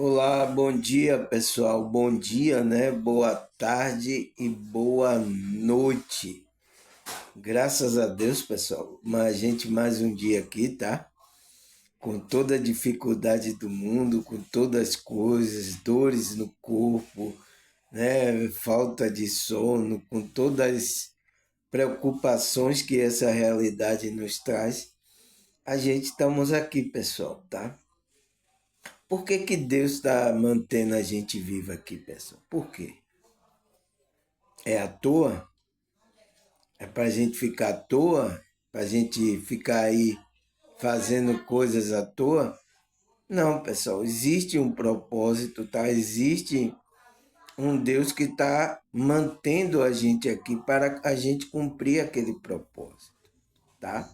Olá, bom dia pessoal, bom dia, né? Boa tarde e boa noite. Graças a Deus, pessoal, mas a gente mais um dia aqui, tá? Com toda a dificuldade do mundo, com todas as coisas, dores no corpo, né? Falta de sono, com todas as preocupações que essa realidade nos traz, a gente estamos aqui, pessoal, tá? Por que que Deus está mantendo a gente vivo aqui, pessoal? Por quê? É à toa? É para a gente ficar à toa? Para a gente ficar aí fazendo coisas à toa? Não, pessoal, existe um propósito, tá? Existe um Deus que está mantendo a gente aqui para a gente cumprir aquele propósito, tá?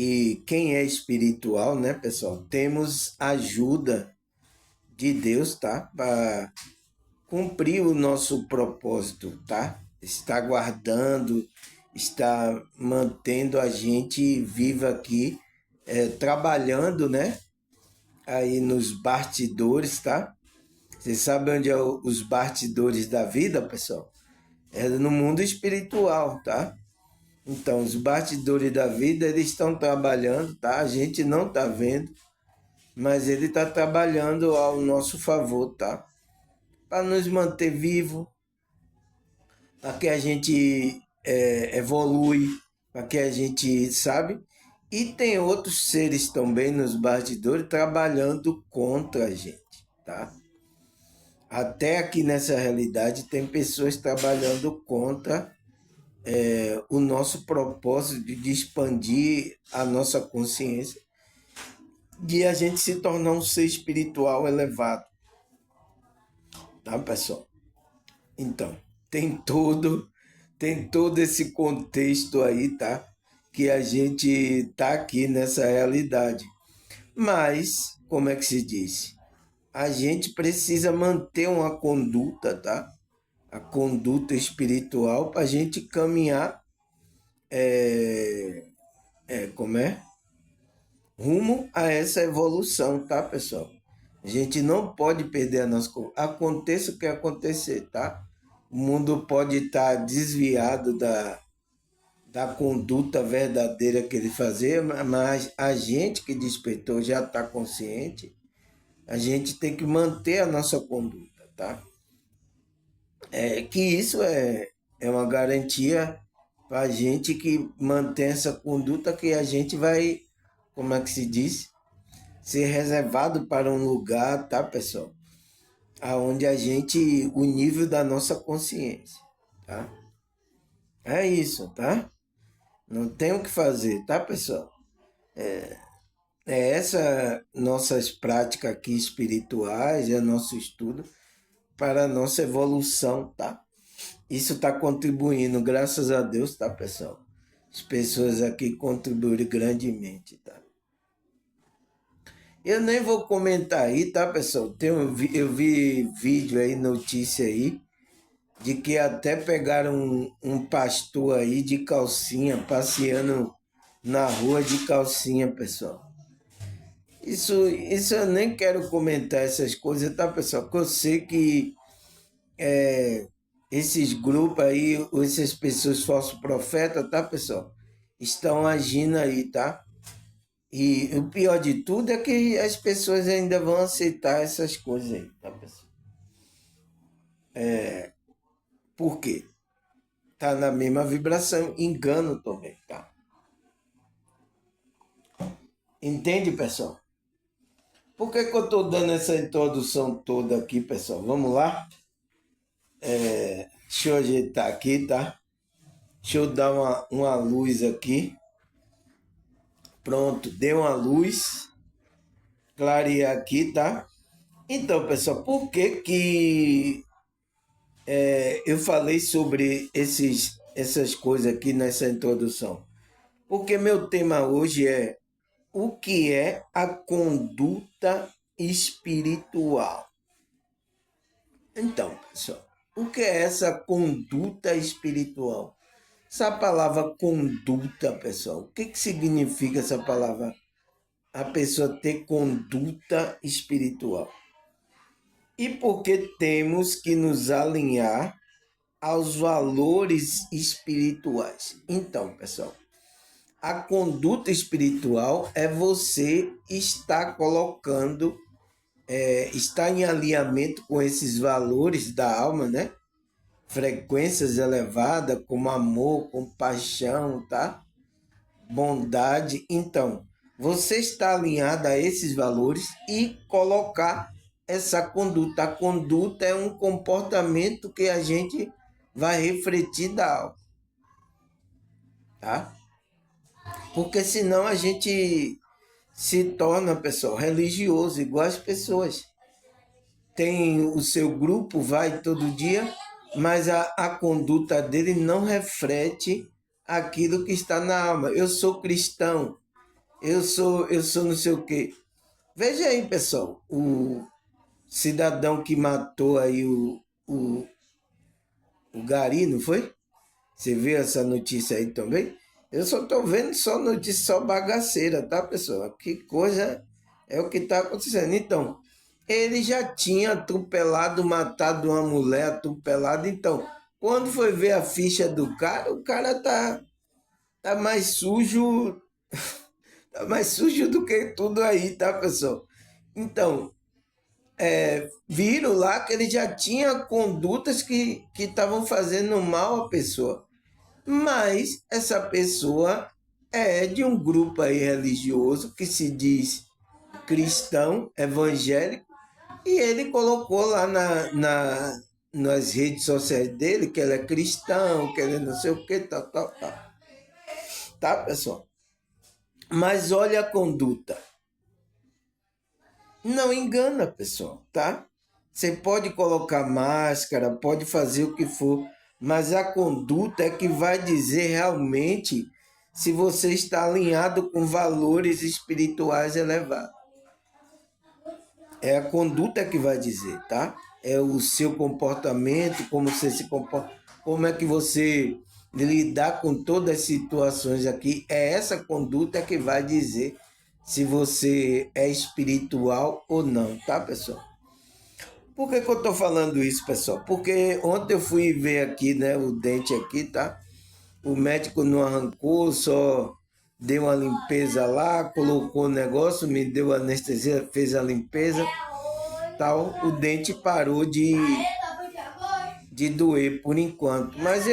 E quem é espiritual, né, pessoal? Temos ajuda de Deus, tá? Para cumprir o nosso propósito, tá? Está guardando, está mantendo a gente viva aqui, trabalhando, né? Aí nos bastidores, tá? Você sabe onde é os bastidores da vida, pessoal? É no mundo espiritual, tá? Então, os bastidores da vida, eles estão trabalhando, tá? A gente não está vendo, mas ele está trabalhando ao nosso favor, tá? Para nos manter vivo, para que a gente evolui, para que a gente, sabe? E tem outros seres também nos bastidores trabalhando contra a gente, tá? Até aqui nessa realidade tem pessoas trabalhando contra o nosso propósito de expandir a nossa consciência, de a gente se tornar um ser espiritual elevado, tá, pessoal? Então, tem todo esse contexto aí, tá? Que a gente tá aqui nessa realidade. Mas, como é que se diz? A gente precisa manter uma conduta, tá? A conduta espiritual para a gente caminhar, como é? Rumo a essa evolução, tá, pessoal? A gente não pode perder a nossa. Aconteça o que acontecer, tá? O mundo pode estar desviado da conduta verdadeira que ele fazia, mas a gente que despertou já está consciente, a gente tem que manter a nossa conduta, tá? Que isso é uma garantia para a gente que mantém essa conduta que a gente vai, como é que se diz? Ser reservado para um lugar, tá, pessoal? Aonde a gente, o nível da nossa consciência, tá? É isso, tá? Não tem o que fazer, tá, pessoal? É essa nossas práticas aqui espirituais, é nosso estudo para a nossa evolução, tá? Isso está contribuindo, graças a Deus, tá, pessoal? As pessoas aqui contribuíram grandemente, tá? Eu nem vou comentar aí, tá, pessoal? Eu vi vídeo aí, notícia aí, de que até pegaram um pastor aí de calcinha, passeando na rua de calcinha, pessoal. Isso eu nem quero comentar essas coisas, tá, pessoal? Porque eu sei que esses grupos aí, ou essas pessoas falsos profetas, tá, pessoal? Estão agindo aí, tá? E o pior de tudo é que as pessoas ainda vão aceitar essas coisas aí, tá, pessoal? Por quê? Tá na mesma vibração, engano também, tá? Entende, pessoal? Por que que eu tô dando essa introdução toda aqui, pessoal? Vamos lá? Deixa eu ajeitar aqui, tá? Deixa eu dar uma luz aqui. Pronto, deu uma luz. Clarear aqui, tá? Então, pessoal, por que que eu falei sobre essas coisas aqui nessa introdução? Porque meu tema hoje é o que é a conduta espiritual. Então, pessoal, o que é essa conduta espiritual? Essa palavra conduta, pessoal, o que que significa essa palavra a pessoa ter conduta espiritual? E porque temos que nos alinhar aos valores espirituais. Então, pessoal, a conduta espiritual é você estar colocando, estar em alinhamento com esses valores da alma, né? Frequências elevadas, como amor, compaixão, tá? Bondade. Então, você está alinhado a esses valores e colocar essa conduta. A conduta é um comportamento que a gente vai refletir da alma, tá? Porque senão a gente se torna, pessoal, religioso, igual as pessoas. Tem o seu grupo, vai todo dia, mas a conduta dele não reflete aquilo que está na alma. Eu sou cristão, eu sou não sei o quê. Veja aí, pessoal, o cidadão que matou aí o Gari, não foi? Você viu essa notícia aí também? Eu só estou vendo só notícia, só bagaceira, tá, pessoal? Que coisa é o que está acontecendo. Então, ele já tinha atropelado, matado uma mulher atropelada. Então, quando foi ver a ficha do cara, o cara tá mais sujo, tá mais sujo do que tudo aí, tá, pessoal? Então, viram lá que ele já tinha condutas que estavam fazendo mal à pessoa. Mas essa pessoa é de um grupo aí religioso que se diz cristão, evangélico, e ele colocou lá nas redes sociais dele que ele é cristão, que ele não sei o que, tal, tal, tal. Tá, pessoal? Mas olha a conduta. Não engana, pessoal, tá? Você pode colocar máscara, pode fazer o que for, mas a conduta é que vai dizer realmente se você está alinhado com valores espirituais elevados. É a conduta que vai dizer, tá? É o seu comportamento, como você se comporta, como é que você lidar com todas as situações aqui. É essa conduta que vai dizer se você é espiritual ou não, tá, pessoal? Por que eu tô falando isso, pessoal? Porque ontem eu fui ver aqui, né, o dente aqui, tá? O médico não arrancou, só deu uma limpeza lá, colocou o negócio, me deu anestesia, fez a limpeza, tal. O dente parou de doer por enquanto. Mas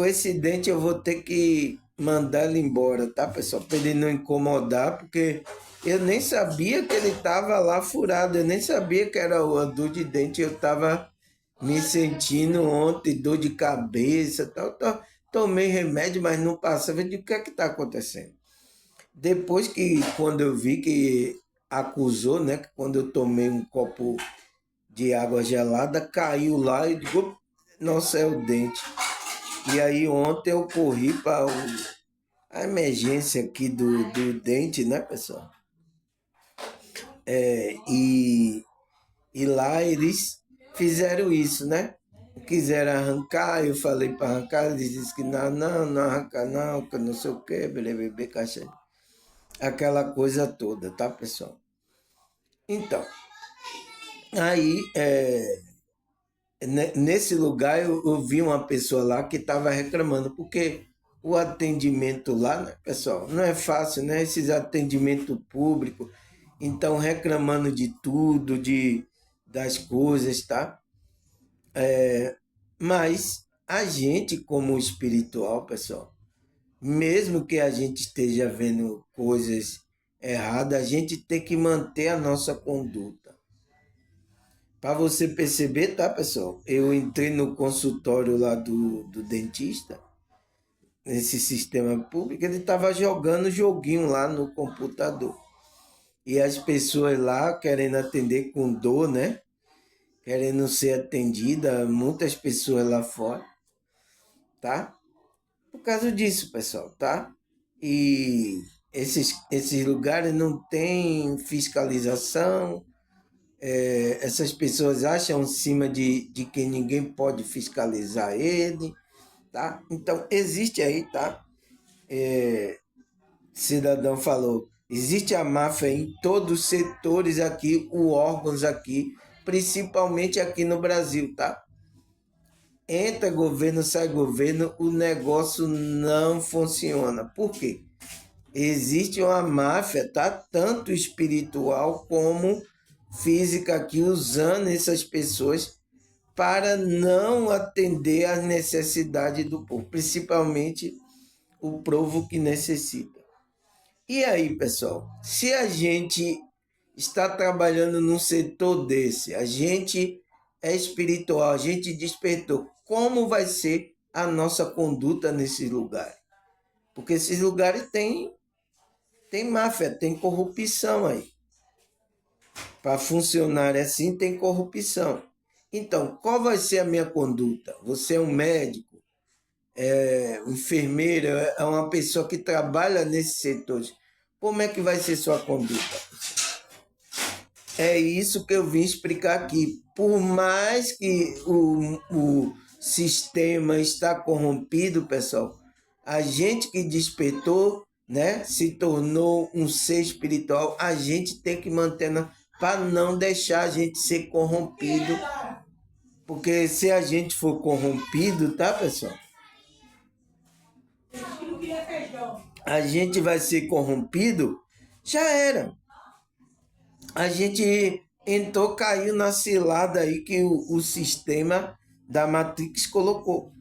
esse dente eu vou ter que mandar ele embora, tá, pessoal? Para ele não incomodar, porque eu nem sabia que ele estava lá furado, eu nem sabia que era a dor de dente, eu estava me sentindo ontem, dor de cabeça, tal, tal. Tomei remédio, mas não passava. Eu digo, o que é que está acontecendo? Depois que, quando eu vi que acusou, né, que quando eu tomei um copo de água gelada, caiu lá e digo, nossa, é o dente. E aí ontem eu corri para a emergência aqui do dente, né, pessoal? E lá eles fizeram isso, né? Quiseram arrancar, eu falei para arrancar, eles disseram que não, não, não arranca não, que não sei o que, bebê, caixa. Aquela coisa toda, tá, pessoal? Então, aí, nesse lugar eu vi uma pessoa lá que estava reclamando, porque o atendimento lá, né, pessoal, não é fácil, né? Esses atendimentos públicos, então reclamando de tudo, das coisas, tá? Mas a gente, como espiritual, pessoal, mesmo que a gente esteja vendo coisas erradas, a gente tem que manter a nossa conduta. Para você perceber, tá, pessoal? Eu entrei no consultório lá do dentista, nesse sistema público, ele estava jogando joguinho lá no computador. E as pessoas lá querendo atender com dor, né? Querendo ser atendida, muitas pessoas lá fora, tá? Por causa disso, pessoal, tá? E esses lugares não têm fiscalização, essas pessoas acham em cima de que ninguém pode fiscalizar ele, tá? Então, existe aí, tá? Cidadão falou, Existe a máfia em todos os setores aqui, os órgãos aqui, principalmente aqui no Brasil, tá? Entra governo, sai governo, o negócio não funciona. Por quê? Existe uma máfia, tá? Tanto espiritual como física aqui, usando essas pessoas para não atender às necessidades do povo, principalmente o povo que necessita. E aí, pessoal, se a gente está trabalhando num setor desse, a gente é espiritual, a gente despertou, como vai ser a nossa conduta nesses lugares? Porque esses lugares tem máfia, tem corrupção aí. Para funcionar assim, tem corrupção. Então, qual vai ser a minha conduta? Você é um médico, um enfermeiro, é uma pessoa que trabalha nesses setores. Como é que vai ser sua conduta? É isso que eu vim explicar aqui. Por mais que o sistema está corrompido, pessoal, a gente que despertou, né, se tornou um ser espiritual, a gente tem que manter para não deixar a gente ser corrompido. Porque se a gente for corrompido, tá, pessoal? A gente vai ser corrompido, já era. A gente entrou, caiu na cilada aí que o sistema da Matrix colocou.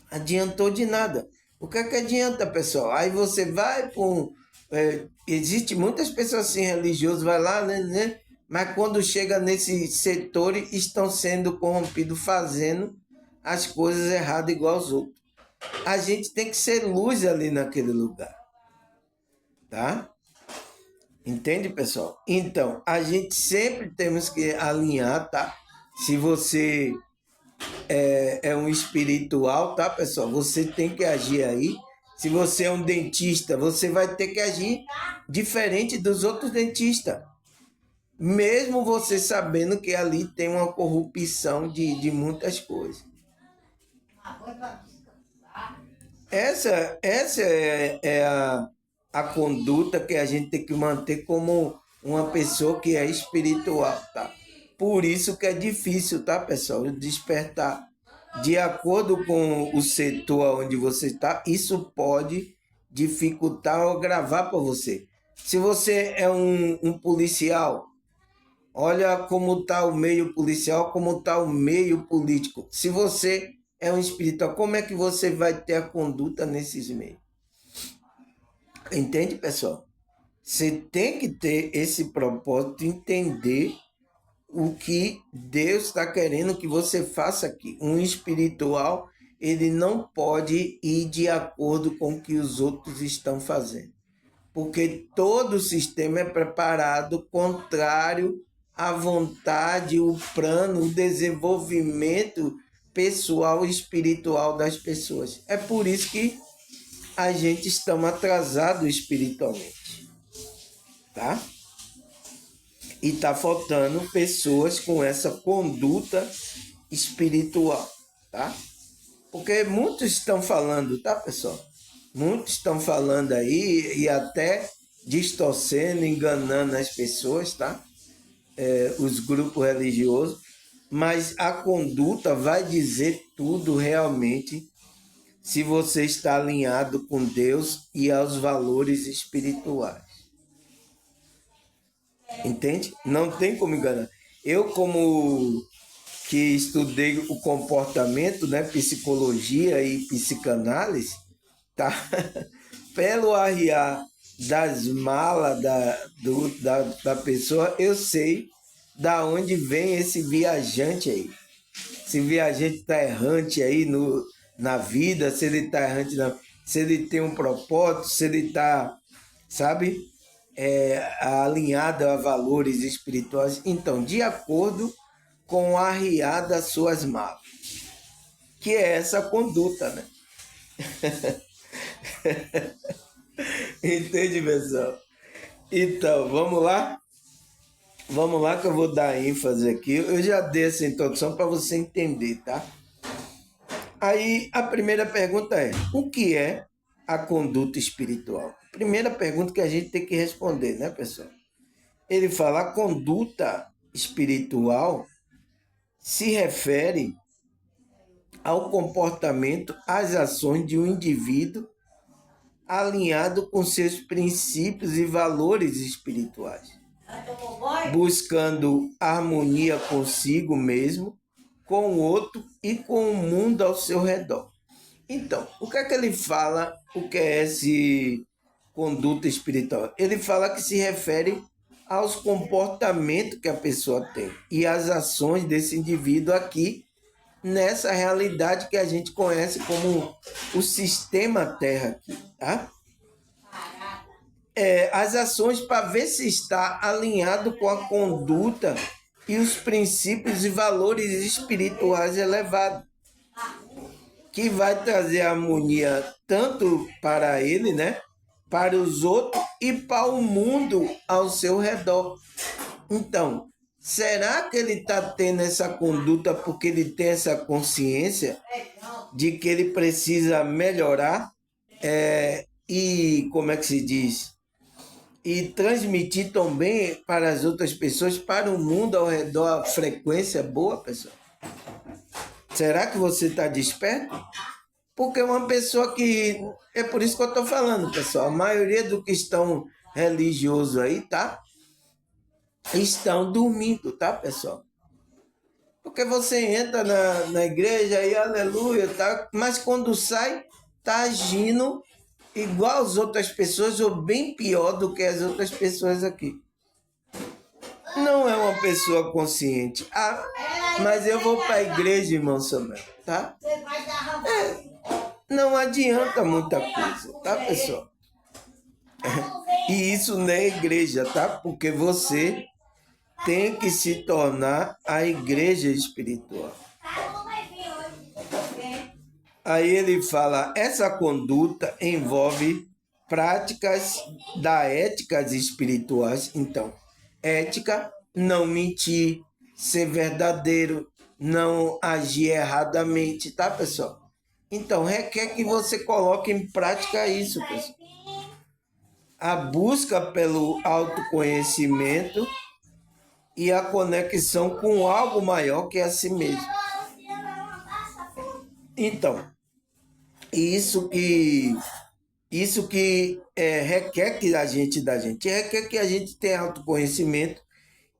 Adiantou de nada. O que é que adianta, pessoal? Aí você vai com... existe muitas pessoas assim, religiosas, vai lá, né? Mas quando chega nesse setor, estão sendo corrompidos, fazendo as coisas erradas igual aos outros. A gente tem que ser luz ali naquele lugar. Tá? Entende, pessoal? Então, a gente sempre temos que alinhar, tá? Se você é um espiritual, tá, pessoal? Você tem que agir aí. Se você é um dentista, você vai ter que agir diferente dos outros dentistas. Mesmo você sabendo que ali tem uma corrupção de muitas coisas. Essa é a conduta que a gente tem que manter como uma pessoa que é espiritual, tá? Por isso que é difícil, tá, pessoal? Despertar. De acordo com o setor onde você está, isso pode dificultar ou agravar para você. Se você é um policial, olha como está o meio policial, como está o meio político. Se você é um espiritual, como é que você vai ter a conduta nesses meios? Entende, pessoal? Você tem que ter esse propósito de entender o que Deus está querendo que você faça aqui. Um espiritual, ele não pode ir de acordo com o que os outros estão fazendo. Porque todo o sistema é preparado contrário à vontade, o plano, o desenvolvimento pessoal e espiritual das pessoas. É por isso que a gente está atrasado espiritualmente, tá? E está faltando pessoas com essa conduta espiritual, tá? Porque muitos estão falando, tá, pessoal? Muitos estão falando aí e até distorcendo, enganando as pessoas, tá? Os grupos religiosos, mas a conduta vai dizer tudo realmente se você está alinhado com Deus e aos valores espirituais. Entende? Não tem como enganar. Eu, como que estudei o comportamento, né, psicologia e psicanálise, tá? Pelo arriar das malas da pessoa, eu sei da onde vem esse viajante aí. Esse viajante está errante aí na vida, se ele está errante, se ele tem um propósito, se ele está, sabe, alinhado a valores espirituais. Então, de acordo com o arriar das suas malas, que é essa conduta, né? Entende, pessoal? Então, vamos lá? Vamos lá que eu vou dar ênfase aqui. Eu já dei essa introdução para você entender, tá? Aí, a primeira pergunta é: o que é a conduta espiritual? Primeira pergunta que a gente tem que responder, né, pessoal? Ele fala: a conduta espiritual se refere ao comportamento, às ações de um indivíduo alinhado com seus princípios e valores espirituais, buscando harmonia consigo mesmo, com o outro e com o mundo ao seu redor. Então, o que é que ele fala, o que é esse conduta espiritual? Ele fala que se refere aos comportamentos que a pessoa tem e às ações desse indivíduo aqui nessa realidade que a gente conhece como o sistema Terra aqui, tá? As ações para ver se está alinhado com a conduta e os princípios e valores espirituais elevados, que vai trazer harmonia tanto para ele, né, para os outros e para o mundo ao seu redor. Então, será que ele está tendo essa conduta porque ele tem essa consciência de que ele precisa melhorar e, como é que se diz? E transmitir também para as outras pessoas, para o mundo ao redor, a frequência boa, pessoal? Será que você está desperto? Porque uma pessoa que... É por isso que eu estou falando, pessoal. A maioria do que estão religiosos aí, tá? Estão dormindo, tá, pessoal? Porque você entra na igreja e aleluia, tá? Mas quando sai, tá agindo igual as outras pessoas ou bem pior do que as outras pessoas aqui. Não é uma pessoa consciente. Ah, mas eu vou para a igreja, irmão Samuel, tá? Não adianta muita coisa, tá, pessoal? E isso não é igreja, tá? Porque você tem que se tornar a igreja espiritual. Aí ele fala: essa conduta envolve práticas da éticas espirituais. Então, ética, não mentir, ser verdadeiro, não agir erradamente, tá, pessoal? Então, requer que você coloque em prática isso, pessoal. A busca pelo autoconhecimento e a conexão com algo maior que a si mesmo. Então, isso que requer que a gente da gente, requer que a gente tenha autoconhecimento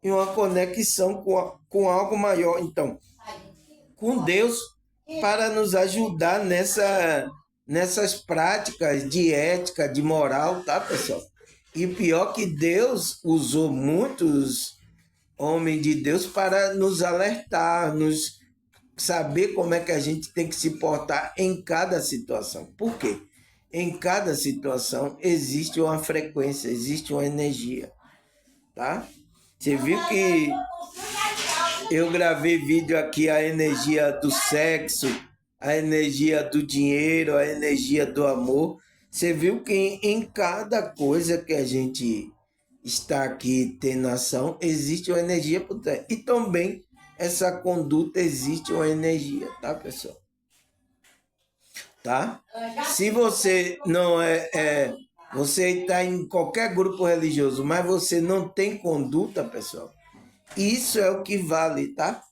e uma conexão com algo maior, então, com Deus, para nos ajudar nessas práticas de ética, de moral, tá, pessoal? E pior que Deus usou muitos homens de Deus para nos alertar, nos saber como é que a gente tem que se portar em cada situação. Por quê? Em cada situação existe uma frequência, existe uma energia, tá? Você viu que eu gravei vídeo aqui, a energia do sexo, a energia do dinheiro, a energia do amor. Você viu que em cada coisa que a gente está aqui tendo ação, existe uma energia por trás. E também essa conduta existe uma energia, tá, pessoal? Tá? Se você não você está em qualquer grupo religioso, mas você não tem conduta, pessoal, isso é o que vale, tá?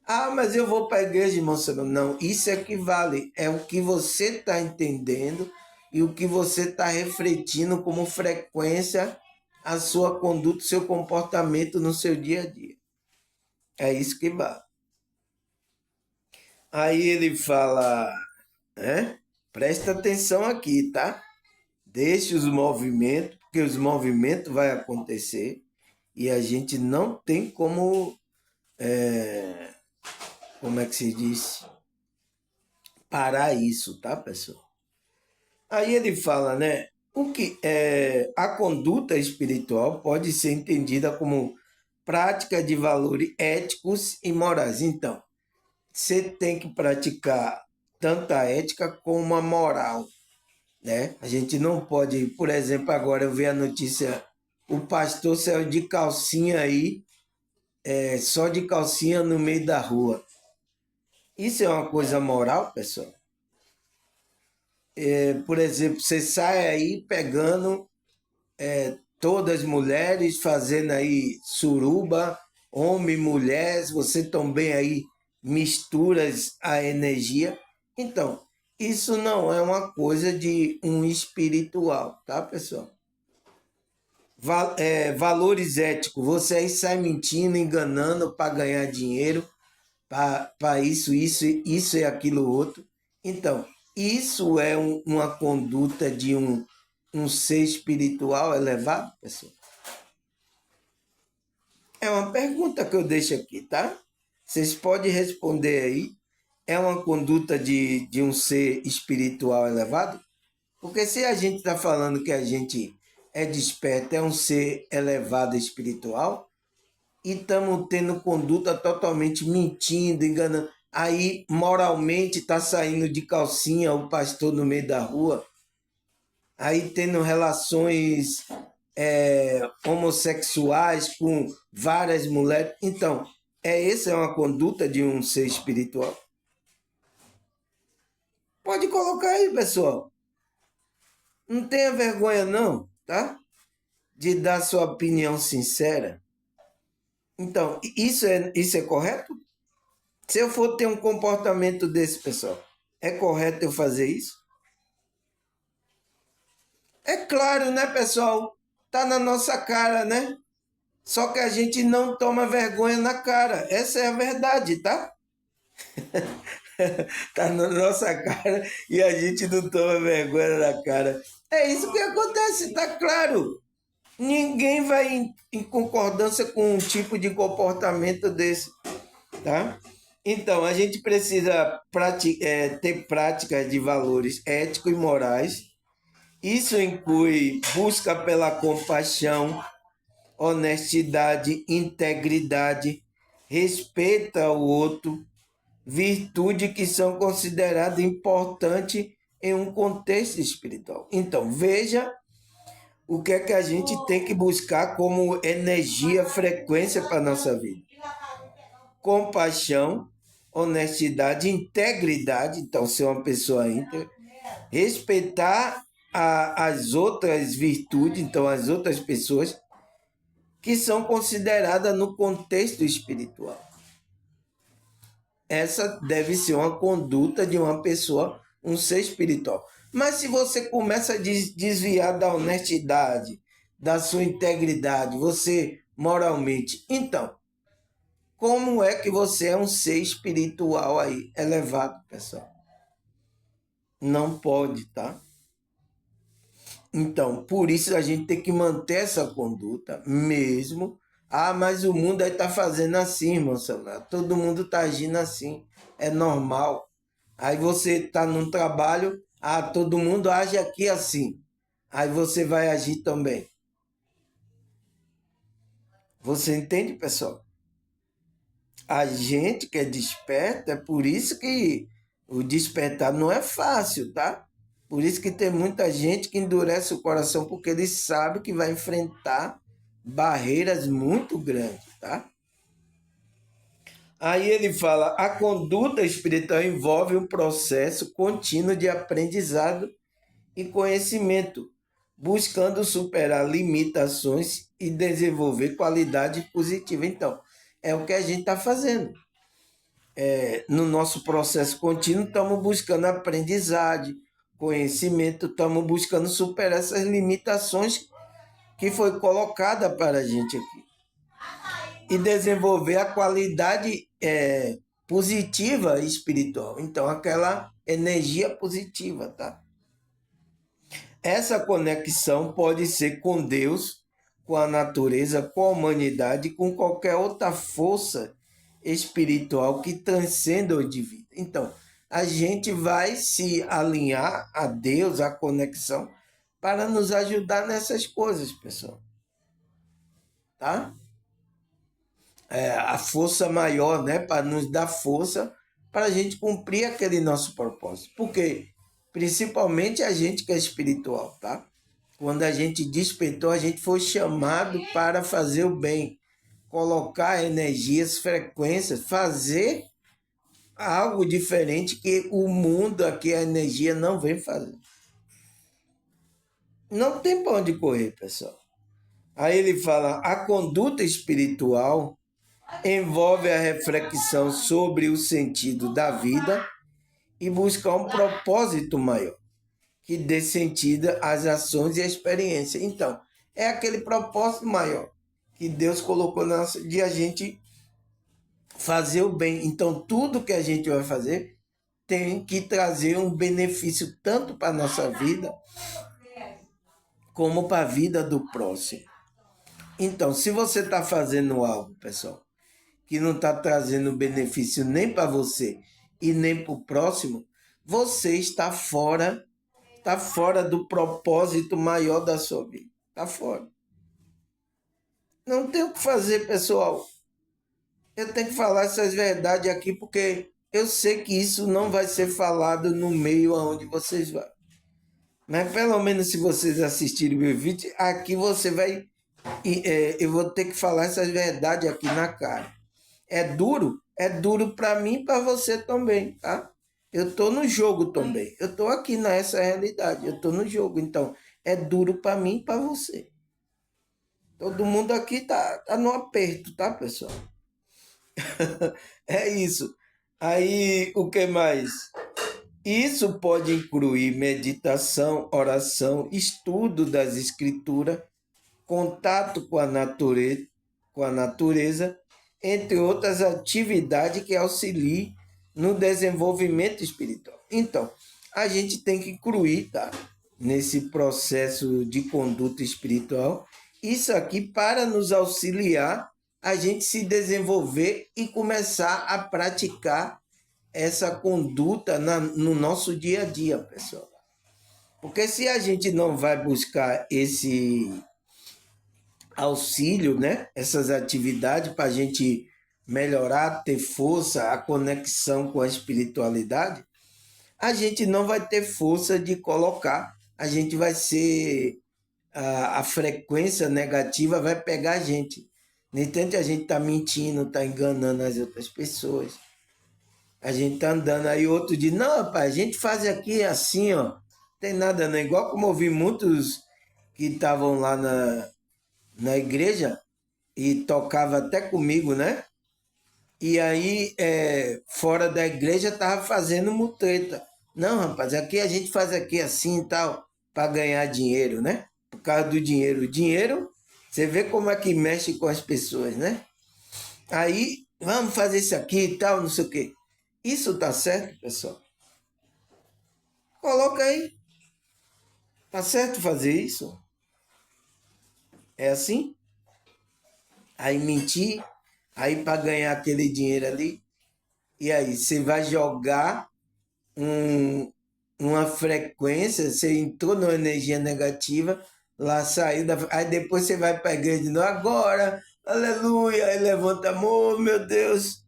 Ah, mas eu vou para a igreja, irmão Samuel. Não, isso é o que vale. É o que você está entendendo e o que você está refletindo como frequência, a sua conduta, o seu comportamento no seu dia a dia. É isso que vale. Aí ele fala, né? Presta atenção aqui, tá? Deixe os movimentos, porque os movimentos vão acontecer e a gente não tem como como é que se diz? Parar isso, tá, pessoal? Aí ele fala, né? O que a conduta espiritual pode ser entendida como prática de valores éticos e morais. Então, você tem que praticar tanto a ética como a moral, né? A gente não pode, por exemplo, agora eu vi a notícia, o pastor saiu de calcinha aí, só de calcinha no meio da rua. Isso é uma coisa moral, pessoal? por exemplo, você sai aí pegando todas as mulheres, fazendo aí suruba, homem, mulher, você também aí misturas a energia. Então, isso não é uma coisa de um espiritual, tá, pessoal? Valores éticos, você aí sai mentindo, enganando para ganhar dinheiro, para isso e aquilo outro. Então, isso é uma conduta de um ser espiritual elevado, pessoal? É uma pergunta que eu deixo aqui, tá? Vocês podem responder aí. É uma conduta de um ser espiritual elevado? Porque se a gente está falando que a gente é desperto, é um ser elevado espiritual, e estamos tendo conduta totalmente mentindo, enganando. Aí, moralmente, está saindo de calcinha o pastor no meio da rua, aí tendo relações homossexuais com várias mulheres. Então, essa é uma conduta de um ser espiritual? Pode colocar aí, pessoal. Não tenha vergonha não, tá? De dar sua opinião sincera. Então, isso é correto? Se eu for ter um comportamento desse, pessoal, é correto eu fazer isso? É claro, né, pessoal? Tá na nossa cara, né? Só que a gente não toma vergonha na cara. Essa é a verdade, tá? Tá na nossa cara e a gente não toma vergonha na cara. É isso que acontece, tá claro. Ninguém vai em concordância com um tipo de comportamento desse, tá? Então, a gente precisa ter práticas de valores éticos e morais. Isso inclui busca pela compaixão, honestidade, integridade, respeito ao outro, virtudes que são consideradas importantes em um contexto espiritual. Então, veja o que é que a gente tem que buscar como energia, frequência para a nossa vida. Compaixão, honestidade, integridade, então ser uma pessoa íntegra, respeitar as outras virtudes, então as outras pessoas que são consideradas no contexto espiritual. Essa deve ser uma conduta de uma pessoa, um ser espiritual. Mas se você começa a desviar da honestidade, da sua integridade, você moralmente, então, como é que você é um ser espiritual aí, elevado, pessoal? Não pode, tá? Então, por isso a gente tem que manter essa conduta mesmo. Ah, mas o mundo aí tá fazendo assim, irmão Samuel. Todo mundo tá agindo assim. É normal. Aí você tá num trabalho, todo mundo age aqui assim. Aí você vai agir também. Você entende, pessoal? A gente que é desperta, é por isso que o despertar não é fácil, tá? Por isso que tem muita gente que endurece o coração, porque ele sabe que vai enfrentar barreiras muito grandes, tá? Aí ele fala: a conduta espiritual envolve um processo contínuo de aprendizado e conhecimento, buscando superar limitações e desenvolver qualidade positiva. Então, é o que a gente está fazendo. No nosso processo contínuo, estamos buscando aprendizagem, conhecimento, estamos buscando superar essas limitações que foi colocada para a gente aqui. E desenvolver a qualidade positiva espiritual. Então, aquela energia positiva, tá? Essa conexão pode ser com Deus, com a natureza, com a humanidade, com qualquer outra força espiritual que transcenda o divino. Então, a gente vai se alinhar a Deus, a conexão, para nos ajudar nessas coisas, pessoal. Tá? A força maior, né? Para nos dar força para a gente cumprir aquele nosso propósito. Porque, principalmente a gente que é espiritual, tá? Quando a gente despertou, a gente foi chamado para fazer o bem, colocar energias, frequências, fazer algo diferente que o mundo aqui, a energia não vem fazer. Não tem para onde correr, pessoal. Aí ele fala: a conduta espiritual envolve a reflexão sobre o sentido da vida e buscar um propósito maior, que dê sentido às ações e à experiência. Então, é aquele propósito maior que Deus colocou na nossa, de a gente fazer o bem. Então, tudo que a gente vai fazer tem que trazer um benefício tanto para a nossa vida como para a vida do próximo. Então, se você está fazendo algo, pessoal, que não está trazendo benefício nem para você e nem para o próximo, você está fora do propósito maior da sua vida. Está fora. Não tem o que fazer, pessoal. Eu tenho que falar essas verdades aqui porque eu sei que isso não vai ser falado no meio aonde vocês vão. Mas pelo menos se vocês assistirem o meu vídeo, aqui você vai. Eu vou ter que falar essas verdades aqui na cara. É duro para mim e para você também, tá? Eu tô no jogo também. Eu tô aqui nessa realidade. Eu tô no jogo. Então, é duro para mim e para você. Todo mundo aqui tá no aperto, tá, pessoal? É isso. Aí, o que mais? Isso pode incluir meditação, oração, estudo das escrituras, contato com a natureza, entre outras atividades que auxiliem no desenvolvimento espiritual. Então, a gente tem que incluir, tá, nesse processo de conduta espiritual, isso aqui para nos auxiliar a gente se desenvolver e começar a praticar essa conduta no nosso dia a dia, pessoal. Porque se a gente não vai buscar esse auxílio, né? Essas atividades para a gente melhorar, ter força, a conexão com a espiritualidade, a gente não vai ter força de colocar, a gente vai ser, a frequência negativa vai pegar a gente. No entanto, a gente está mentindo, está enganando as outras pessoas. A gente está andando aí, outro diz, não, rapaz, a gente faz aqui assim, ó, tem nada, não. Igual como eu vi muitos que estavam lá na igreja, e tocava até comigo, né? E aí, fora da igreja, tava fazendo mutreta. Não, rapaz, aqui a gente faz aqui assim e tal, para ganhar dinheiro, né? Por causa do dinheiro. O dinheiro, você vê como é que mexe com as pessoas, né? Aí, vamos fazer isso aqui e tal, não sei o quê. Isso tá certo, pessoal? Coloca aí. Tá certo fazer isso? É assim? Aí mentir, aí para ganhar aquele dinheiro ali, e aí, você vai jogar uma frequência, você entrou numa energia negativa, lá saiu, aí depois você vai para a igreja de novo, agora, aleluia, aí levanta, amor, meu Deus,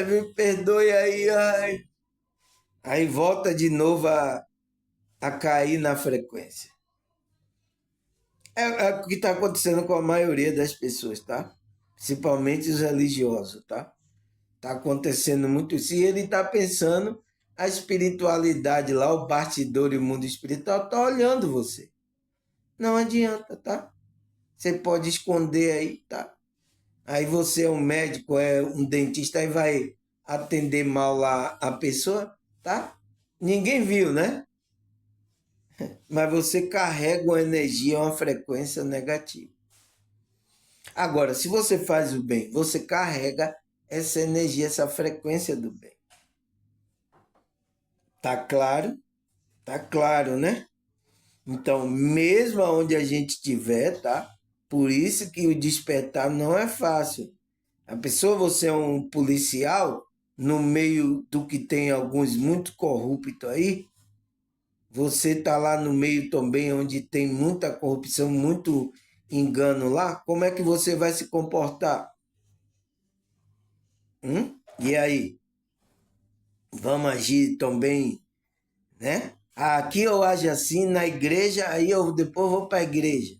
me perdoe aí, ai. Aí volta de novo a cair na frequência. É o que está acontecendo com a maioria das pessoas, tá? Principalmente os religiosos, tá? Tá acontecendo muito isso. E ele está pensando, a espiritualidade lá, o bastidor e o mundo espiritual tá olhando você. Não adianta, tá? Você pode esconder aí, tá? Aí você é um médico, é um dentista, aí vai atender mal lá a pessoa, tá? Ninguém viu, né? Mas você carrega uma energia, uma frequência negativa. Agora, se você faz o bem, você carrega essa energia, essa frequência do bem. Tá claro? Tá claro, né? Então, mesmo onde a gente estiver, tá? Por isso que o despertar não é fácil. A pessoa, você é um policial, no meio do que tem alguns muito corruptos aí, você tá lá no meio também onde tem muita corrupção, muito engano lá, como é que você vai se comportar? E aí? Vamos agir também, né? Aqui eu ajo assim, na igreja, aí eu depois vou para a igreja.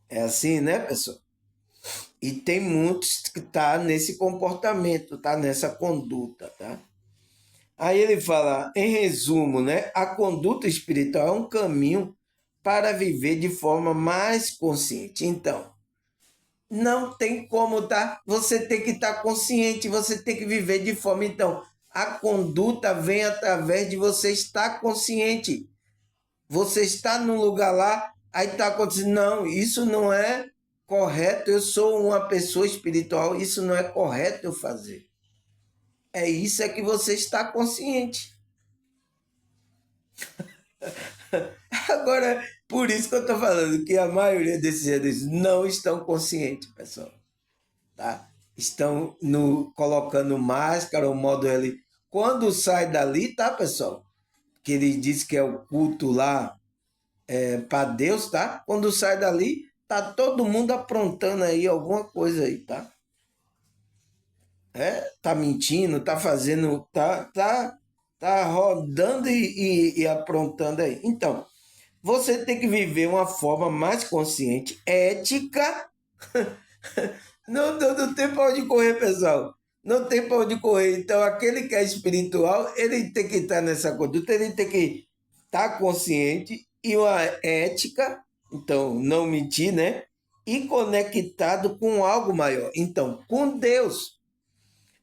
É assim, né, pessoal? E tem muitos que tá nesse comportamento, tá nessa conduta, tá? Aí ele fala, em resumo, né, a conduta espiritual é um caminho para viver de forma mais consciente. Então, não tem como, tá? Você tem que estar consciente, você tem que viver de forma. Então, a conduta vem através de você estar consciente. Você está num lugar lá, aí está acontecendo, não, isso não é correto, eu sou uma pessoa espiritual, isso não é correto eu fazer. É isso é que você está consciente. Agora, por isso que eu estou falando que a maioria desses redes não estão conscientes, pessoal. Tá? Estão colocando máscara, o modo ele. Quando sai dali, tá, pessoal? Que ele diz que é o culto lá para Deus, tá? Quando sai dali, tá todo mundo aprontando aí alguma coisa aí, tá? Tá mentindo, tá fazendo, tá rodando e aprontando aí. Então, você tem que viver uma forma mais consciente, ética. Não tem para onde correr, pessoal. Não tem para onde correr. Então, aquele que é espiritual, ele tem que estar nessa conduta, ele tem que estar consciente e uma ética, então, não mentir, né? E conectado com algo maior. Então, com Deus,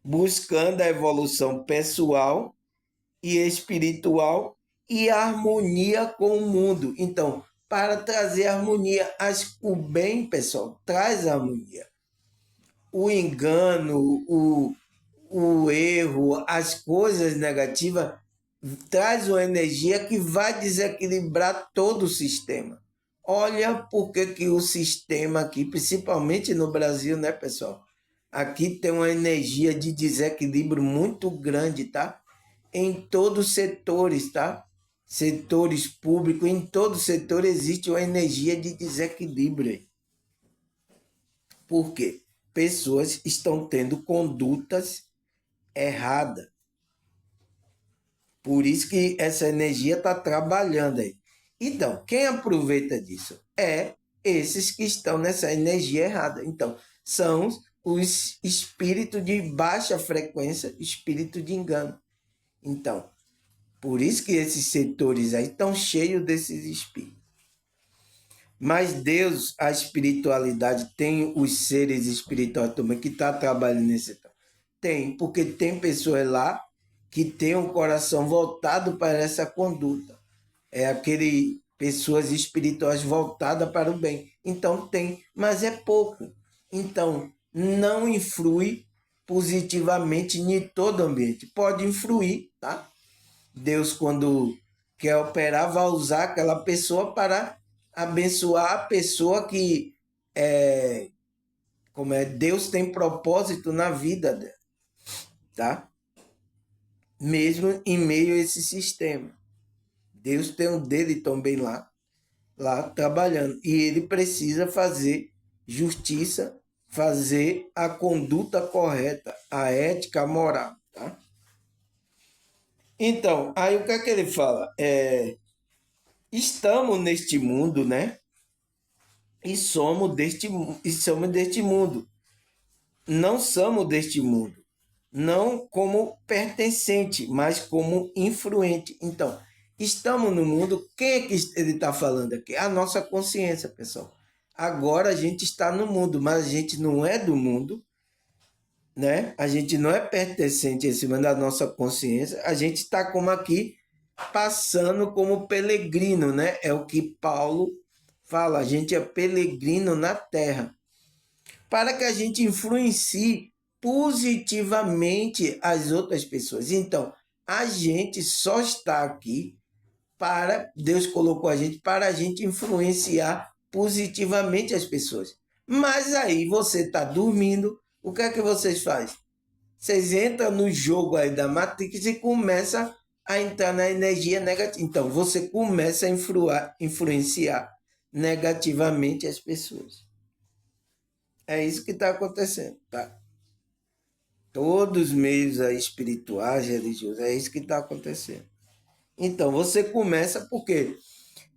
buscando a evolução pessoal e espiritual e harmonia com o mundo. Então, para trazer harmonia, o bem, pessoal, traz harmonia. O engano, o erro, as coisas negativas, traz uma energia que vai desequilibrar todo o sistema. Olha porque que o sistema aqui, principalmente no Brasil, né, pessoal? Aqui tem uma energia de desequilíbrio muito grande, tá? Em todos os setores, tá? Setores públicos, em todo setor existe uma energia de desequilíbrio. Por quê? Pessoas estão tendo condutas erradas. Por isso que essa energia está trabalhando aí. Então, quem aproveita disso é esses que estão nessa energia errada. Então, são os espíritos de baixa frequência, espírito de engano. Então, por isso que esses setores aí estão cheios desses espíritos. Mas Deus, a espiritualidade, tem os seres espirituais também que estão trabalhando nesse setor. Tem, porque tem pessoas lá que têm um coração voltado para essa conduta. É aquele pessoas espirituais voltadas para o bem. Então tem, mas é pouco. Então não influi positivamente em todo ambiente. Pode influir, tá? Deus, quando quer operar, vai usar aquela pessoa para abençoar a pessoa que Deus tem propósito na vida dela, tá? Mesmo em meio a esse sistema. Deus tem um dele também lá trabalhando. E ele precisa fazer justiça, fazer a conduta correta, a ética, a moral, tá? Então, aí o que é que ele fala? Estamos neste mundo, né? E somos deste mundo. Não somos deste mundo. Não como pertencente, mas como influente. Então, estamos no mundo. Quem é que ele está falando aqui? A nossa consciência, pessoal. Agora a gente está no mundo, mas a gente não é do mundo, né? A gente não é pertencente em cima da nossa consciência. A gente está como aqui, passando como peregrino, né? É o que Paulo fala. A gente é peregrino na terra. Para que a gente influencie positivamente as outras pessoas. Então, a gente só está aqui para, Deus colocou a gente para a gente influenciar positivamente as pessoas. Mas aí você está dormindo, o que é que vocês fazem? Vocês entram no jogo aí da Matrix e começam a entrar na energia negativa. Então, você começa a influenciar negativamente as pessoas. É isso que está acontecendo, tá? Todos os meios aí espirituais, religiosos, é isso que está acontecendo. Então, você começa porque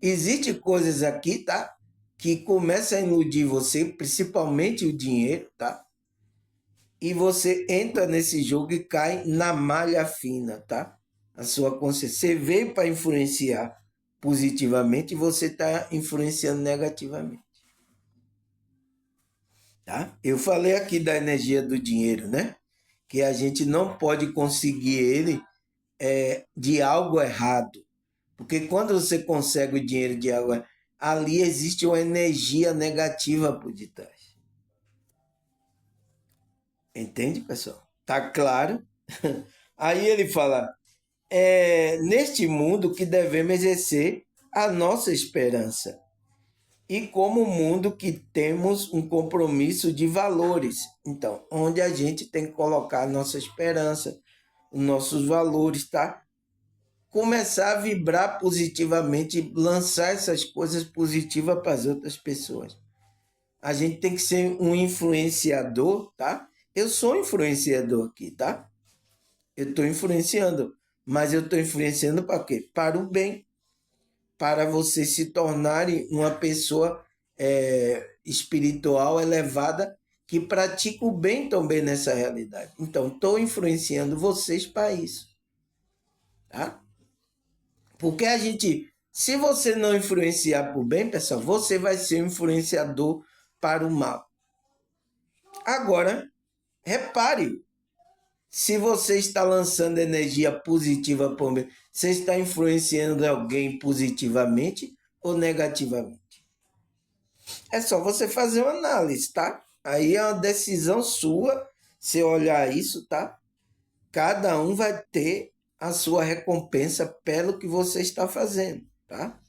existe coisas aqui, tá? Que começam a iludir você, principalmente o dinheiro, tá? E você entra nesse jogo e cai na malha fina, tá? A sua consciência. Você veio para influenciar positivamente e você está influenciando negativamente. Tá? Eu falei aqui da energia do dinheiro, né? Que a gente não pode conseguir ele de algo errado. Porque quando você consegue o dinheiro de algo errado, ali existe uma energia negativa por detrás. Entende, pessoal? Tá claro? Aí ele fala: neste mundo que devemos exercer a nossa esperança. E como mundo que temos um compromisso de valores. Então, onde a gente tem que colocar a nossa esperança, os nossos valores, tá? Começar a vibrar positivamente, lançar essas coisas positivas para as outras pessoas. A gente tem que ser um influenciador, tá? Eu sou influenciador aqui, tá? Eu estou influenciando, mas eu estou influenciando para quê? Para o bem, para você se tornarem uma pessoa espiritual elevada que pratica o bem também nessa realidade. Então, estou influenciando vocês para isso, tá? Porque a gente, se você não influenciar para o bem, pessoal, você vai ser um influenciador para o mal. Agora, repare, se você está lançando energia positiva para o bem, você está influenciando alguém positivamente ou negativamente? É só você fazer uma análise, tá? Aí é uma decisão sua, você olhar isso, tá? Cada um vai ter a sua recompensa pelo que você está fazendo, tá?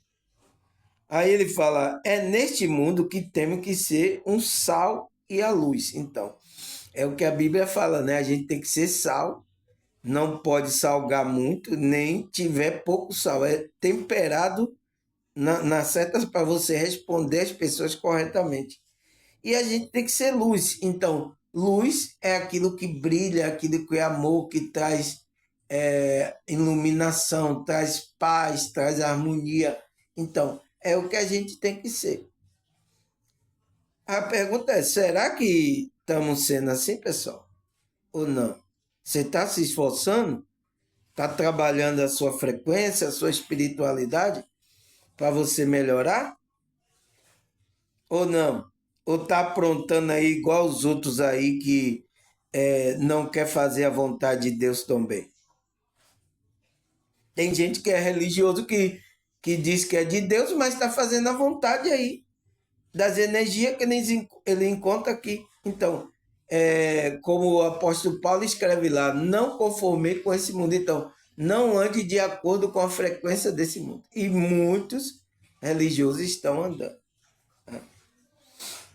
Aí ele fala: é neste mundo que temos que ser um sal e a luz. Então, é o que a Bíblia fala, né? A gente tem que ser sal, não pode salgar muito, nem tiver pouco sal. É temperado nas setas para você responder as pessoas corretamente. E a gente tem que ser luz. Então, luz é aquilo que brilha, aquilo que é amor, que traz iluminação, traz paz, traz harmonia. Então, é o que a gente tem que ser. A pergunta é: será que estamos sendo assim, pessoal? Ou não? Você está se esforçando? Está trabalhando a sua frequência, a sua espiritualidade para você melhorar? Ou não? Ou está aprontando aí igual os outros aí que não quer fazer a vontade de Deus também? Tem gente que é religioso que diz que é de Deus, mas está fazendo a vontade aí das energias que ele encontra aqui. Então, como o apóstolo Paulo escreve lá: não conformei com esse mundo. Então, não ande de acordo com a frequência desse mundo. E muitos religiosos estão andando.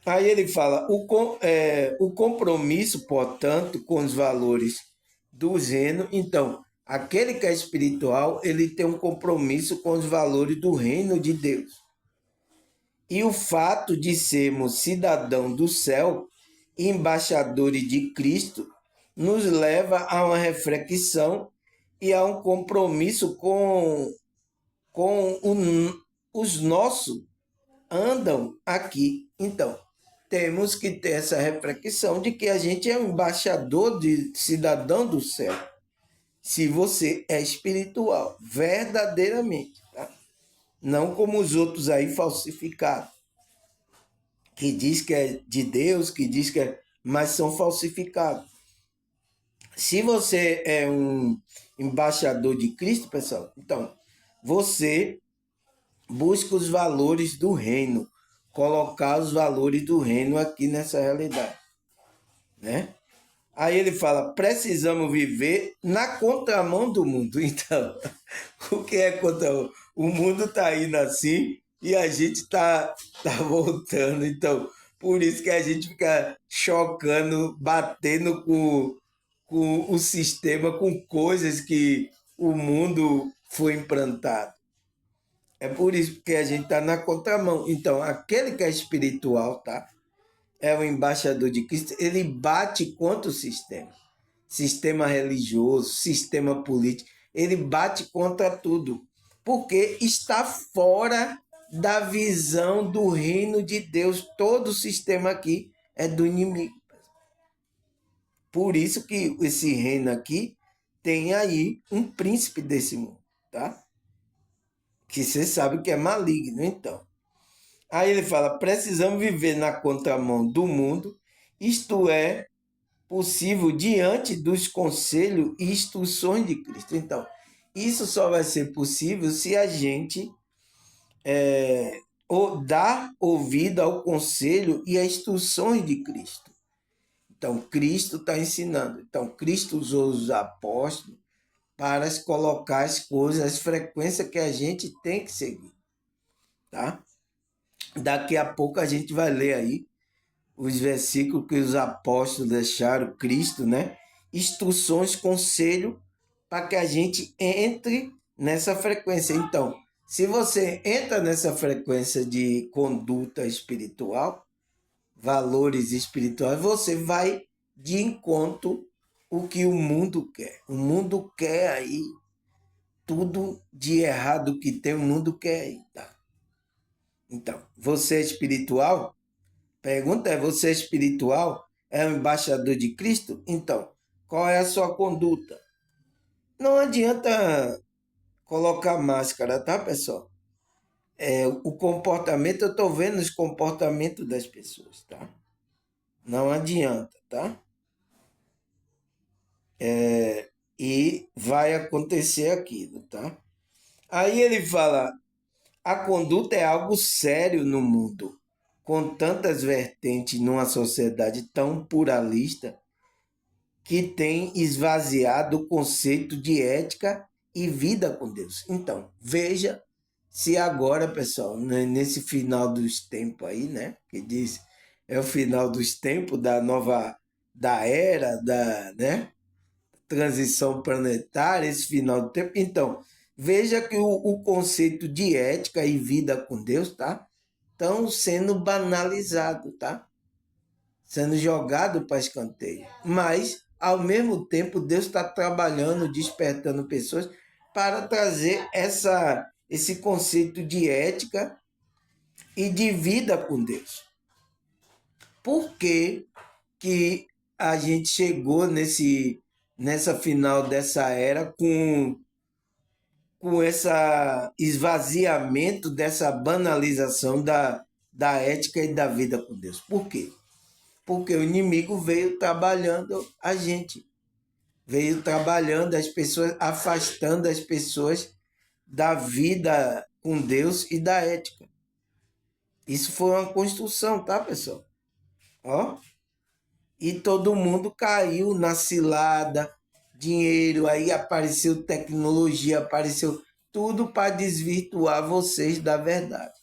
Aí ele fala: o compromisso, portanto, com os valores do reino. Então, aquele que é espiritual, ele tem um compromisso com os valores do reino de Deus. E o fato de sermos cidadãos do céu, embaixadores de Cristo, nos leva a uma reflexão e a um compromisso com os nossos andam aqui. Então, temos que ter essa reflexão de que a gente é um embaixador de cidadão do céu. Se você é espiritual, verdadeiramente, tá? Não como os outros aí falsificados, que diz que é de Deus, que diz que é, mas são falsificados. Se você é um embaixador de Cristo, pessoal, então você busca os valores do reino, colocar os valores do reino aqui nessa realidade, né? Aí ele fala: precisamos viver na contramão do mundo. Então, o que é contramão? O mundo está indo assim e a gente tá voltando. Então, por isso que a gente fica chocando, batendo com o sistema, com coisas que o mundo foi implantado. É por isso que a gente está na contramão. Então, aquele que é espiritual, tá? É o embaixador de Cristo, ele bate contra o sistema. Sistema religioso, sistema político, ele bate contra tudo. Porque está fora da visão do reino de Deus. Todo o sistema aqui é do inimigo. Por isso que esse reino aqui tem aí um príncipe desse mundo, tá? que você sabe que é maligno, então. Aí ele fala: precisamos viver na contramão do mundo, isto é possível diante dos conselhos e instruções de Cristo. Então, isso só vai ser possível se a gente dar ouvido ao conselho e às instruções de Cristo. Então, Cristo está ensinando. Então, Cristo usou os apóstolos para colocar as coisas, as frequências que a gente tem que seguir, tá? Daqui a pouco a gente vai ler aí os versículos que os apóstolos deixaram, Cristo, né? Instruções, conselho, para que a gente entre nessa frequência. Então, se você entra nessa frequência de conduta espiritual, valores espirituais, você vai de encontro o que o mundo quer. O mundo quer aí tudo de errado que tem, o mundo quer aí, tá? Então, você é espiritual? Pergunta é: você é espiritual? É um embaixador de Cristo? Então, qual é a sua conduta? Não adianta colocar máscara, tá, pessoal? O comportamento, eu estou vendo os comportamentos das pessoas, tá? Não adianta, tá? E vai acontecer aquilo, tá? Aí ele fala: a conduta é algo sério no mundo, com tantas vertentes numa sociedade tão pluralista que tem esvaziado o conceito de ética e vida com Deus. Então, veja se agora, pessoal, nesse final dos tempos aí, né? Que diz é o final dos tempos da nova da era da, né? Transição planetária, esse final do tempo. Então, veja que o conceito de ética e vida com Deus, tá? Estão sendo banalizado, tá? Sendo jogado para escanteio. Mas, ao mesmo tempo, Deus está trabalhando, despertando pessoas para trazer esse conceito de ética e de vida com Deus. Por que, que a gente chegou nessa final dessa era com esse esvaziamento, dessa banalização da ética e da vida com Deus? Por quê? Porque o inimigo veio trabalhando a gente, veio trabalhando as pessoas, afastando as pessoas da vida com Deus e da ética. Isso foi uma construção, tá, pessoal? Ó, e todo mundo caiu na cilada, dinheiro, aí apareceu tecnologia, apareceu tudo para desvirtuar vocês da verdade.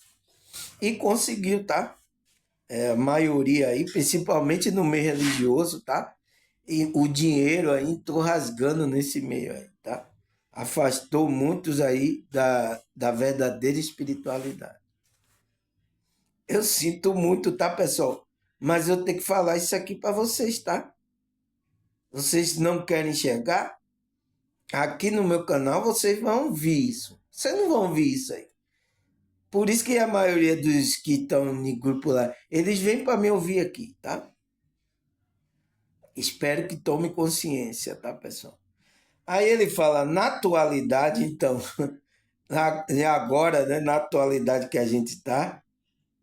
E conseguiu, tá? A maioria aí, principalmente no meio religioso, tá? E o dinheiro aí entrou rasgando nesse meio aí, tá? Afastou muitos aí da verdadeira espiritualidade. Eu sinto muito, tá, pessoal? Mas eu tenho que falar isso aqui para vocês, tá? Vocês não querem enxergar? Aqui no meu canal vocês vão ver isso. Vocês não vão ver isso aí. Por isso que a maioria dos que estão no grupo lá, eles vêm para me ouvir aqui, tá? Espero que tome consciência, tá, pessoal? Aí ele fala, na atualidade, então, agora, né, na atualidade que a gente está,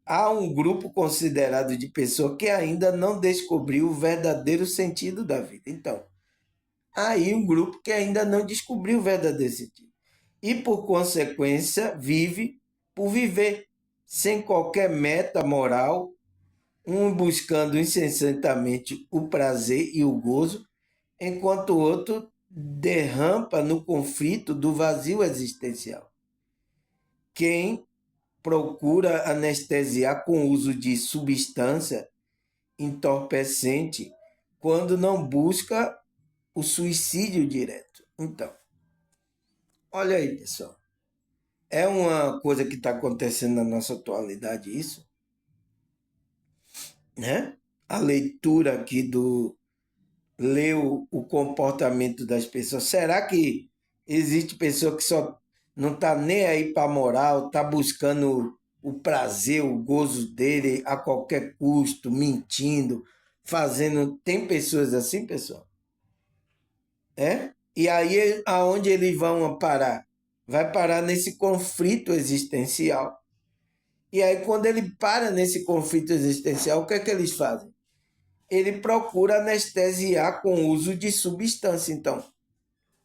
há um grupo considerado de pessoas que ainda não descobriu o verdadeiro sentido da vida. Então, aí um grupo que ainda não descobriu o verdadeiro sentido. E, por consequência, vive por viver, sem qualquer meta moral, um buscando incessantemente o prazer e o gozo, enquanto o outro derrampa no conflito do vazio existencial. Quem procura anestesiar com o uso de substância entorpecente quando não busca o suicídio direto. Então, olha aí, pessoal. É uma coisa que está acontecendo na nossa atualidade, isso, né? A leitura aqui leu o comportamento das pessoas. Será que existe pessoa que só não está nem aí para a moral, está buscando o prazer, o gozo dele a qualquer custo, mentindo, fazendo. Tem pessoas assim, pessoal? É? E aí, aonde eles vão parar? vai parar nesse conflito existencial. E aí, quando ele para nesse conflito existencial, o que é que eles fazem? Ele procura anestesiar com o uso de substância. Então,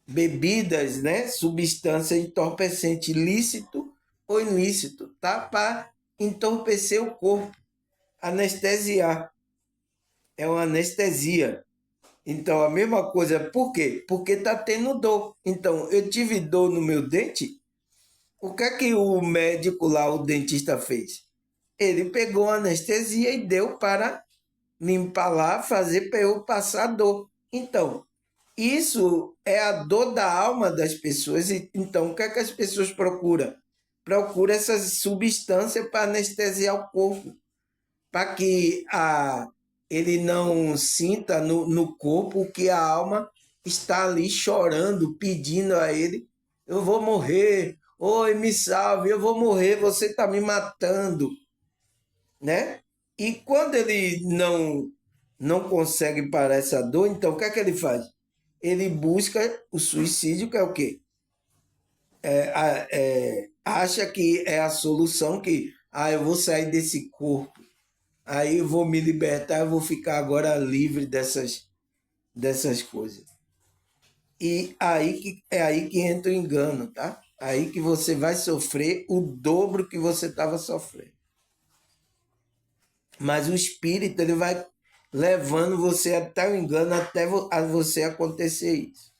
bebidas, né? Substância entorpecente, lícito ou ilícito, tá? Para entorpecer o corpo, anestesiar. É uma anestesia. Então, a mesma coisa, por quê? Porque tá tendo dor. Então, eu tive dor no meu dente. O que é que o médico lá, o dentista, fez? Ele pegou a anestesia e deu para limpar lá, fazer para eu passar dor. Então, isso é a dor da alma das pessoas. Então, o que é que as pessoas procuram? Procura essas substâncias para anestesiar o corpo, para que ele não sinta no corpo que a alma está ali chorando, pedindo a ele: eu vou morrer, oi, me salve, eu vou morrer, você está me matando, né? E quando ele não consegue parar essa dor, então o que é que ele faz? Ele busca o suicídio, que é o quê? Acha que é a solução, que eu vou sair desse corpo, aí eu vou me libertar, eu vou ficar agora livre dessas coisas. E é aí que entra o engano, tá? Aí que você vai sofrer o dobro que você estava sofrendo. Mas o espírito, ele vai levando você até o engano, até você acontecer isso.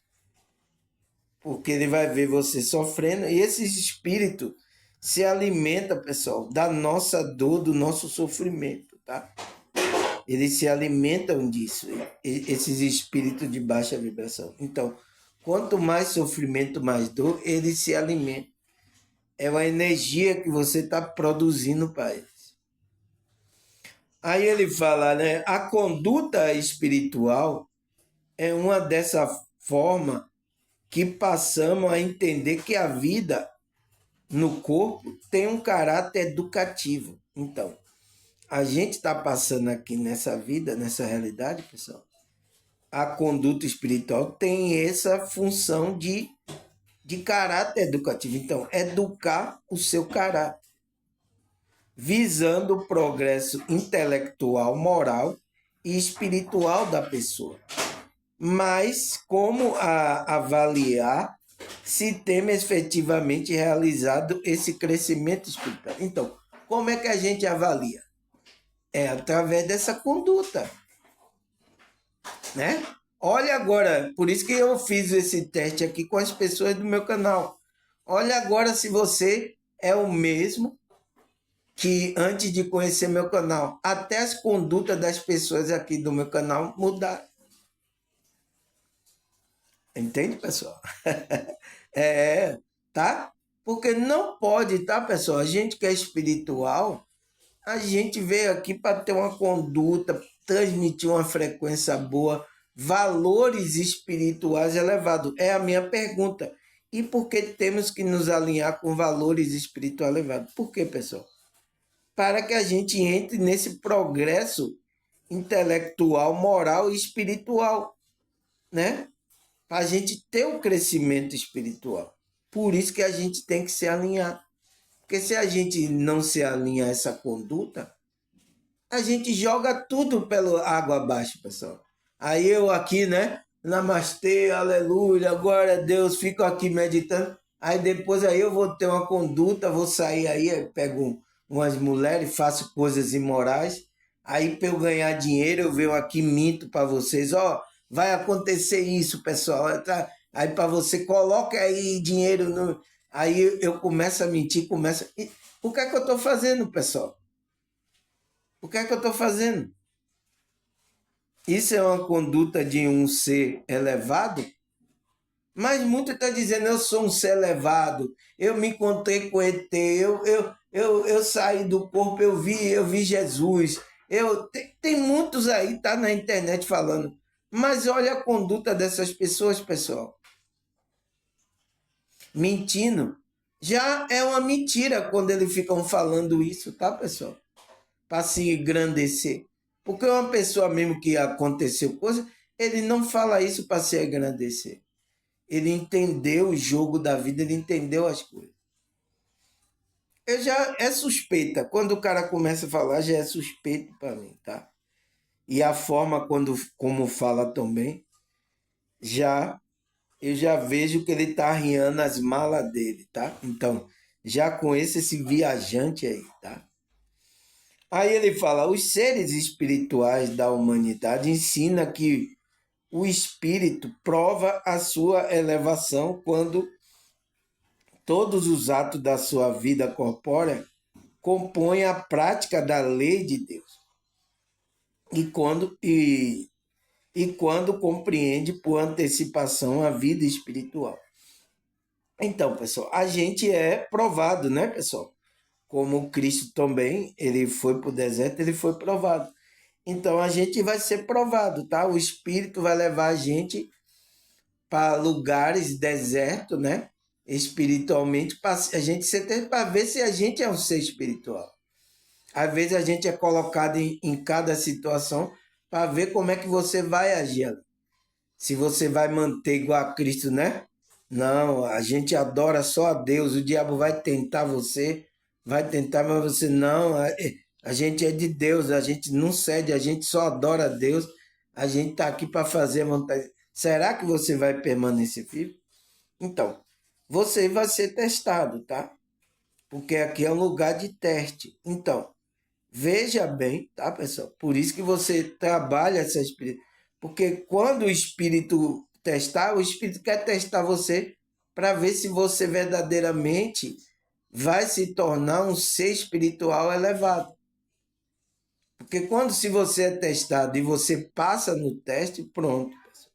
Porque ele vai ver você sofrendo, e esse espírito se alimenta, pessoal, da nossa dor, do nosso sofrimento, tá? Eles se alimentam disso, esses espíritos de baixa vibração. Então, quanto mais sofrimento, mais dor, eles se alimentam. É uma energia que você está produzindo para eles. Aí ele fala, né? A conduta espiritual é uma dessa forma que passamos a entender que a vida no corpo tem um caráter educativo. Então, a gente está passando aqui nessa vida, nessa realidade, pessoal. A conduta espiritual tem essa função de caráter educativo. Então, educar o seu caráter, visando o progresso intelectual, moral e espiritual da pessoa. Mas como avaliar se tem efetivamente realizado esse crescimento espiritual? Então, como é que a gente avalia? É através dessa conduta, né? Olha agora, por isso que eu fiz esse teste aqui com as pessoas do meu canal. Olha agora se você é o mesmo que antes de conhecer meu canal. Até as condutas das pessoas aqui do meu canal mudaram. Entende, pessoal? Tá? Porque não pode, tá, pessoal? A gente que é espiritual, a gente veio aqui para ter uma conduta, transmitir uma frequência boa, valores espirituais elevados. É a minha pergunta. E por que temos que nos alinhar com valores espirituais elevados? Por quê, pessoal? Para que a gente entre nesse progresso intelectual, moral e espiritual, né? Para a gente ter um crescimento espiritual. Por isso que a gente tem que se alinhar. Porque se a gente não se alinha a essa conduta, a gente joga tudo pela água abaixo, pessoal. Aí eu aqui, né? Namastê, aleluia, glória a Deus, fico aqui meditando. Aí depois aí eu vou ter uma conduta, vou sair aí, pego umas mulheres, faço coisas imorais. Aí para eu ganhar dinheiro, eu venho aqui minto para vocês, ó, vai acontecer isso, pessoal. Tá? Aí para você coloca aí dinheiro no, aí eu começo a mentir, começo. E o que é que eu estou fazendo, pessoal? O que é que eu estou fazendo? Isso é uma conduta de um ser elevado? Mas muito está dizendo, eu sou um ser elevado, eu me encontrei com ET, eu saí do corpo, eu vi Jesus. Tem muitos aí, tá na internet falando. Mas olha a conduta dessas pessoas, pessoal. Mentindo. Já é uma mentira quando eles ficam falando isso, tá, pessoal? Para se engrandecer. Porque uma pessoa mesmo que aconteceu coisa, ele não fala isso para se engrandecer. ele entendeu o jogo da vida, ele entendeu as coisas. Eu já é suspeita. Quando o cara começa a falar, já é suspeito para mim, tá? E a forma como fala também, já eu já vejo que ele tá arriando as malas dele, tá? Então, já conheço esse viajante aí, tá? Aí ele fala: os seres espirituais da humanidade ensinam que o espírito prova a sua elevação quando todos os atos da sua vida corpórea compõem a prática da lei de Deus. E quando compreende por antecipação a vida espiritual. Então, pessoal, a gente é provado, né, pessoal? Como Cristo também, ele foi para o deserto, ele foi provado. Então, a gente vai ser provado, tá? O Espírito vai levar a gente para lugares desertos, né? Espiritualmente, para a gente ser, para ver se a gente é um ser espiritual. Às vezes a gente é colocado em cada situação para ver como é que você vai agir. Se você vai manter igual a Cristo, né? Não, a gente adora só a Deus. O diabo vai tentar você, vai tentar, mas você não. A gente é de Deus, a gente não cede, a gente só adora a Deus. A gente está aqui para fazer a vontade. Será que você vai permanecer firme? Então, você vai ser testado, tá? Porque aqui é um lugar de teste. Então, veja bem, tá, pessoal? Por isso que você trabalha essa espírito. Porque quando o espírito testar, o espírito quer testar você para ver se você verdadeiramente vai se tornar um ser espiritual elevado. Porque quando se você é testado e você passa no teste, pronto, pessoal.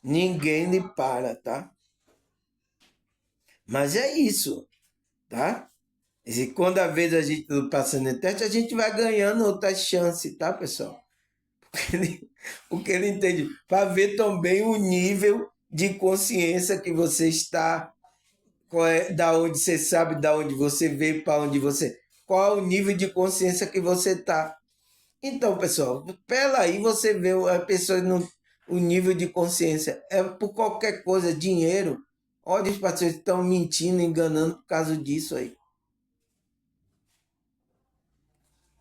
Ninguém lhe para, tá? Mas é isso, tá? E quando às vezes a gente passa no teste, a gente vai ganhando outras chances, tá, pessoal? Porque ele entende, para ver também o nível de consciência que você está, da onde você sabe, da onde você veio, para onde você. Qual é o nível de consciência que você está. Então, pessoal, pela aí você vê a pessoa no o nível de consciência. É por qualquer coisa, dinheiro. Olha, os pastores estão mentindo, enganando por causa disso aí.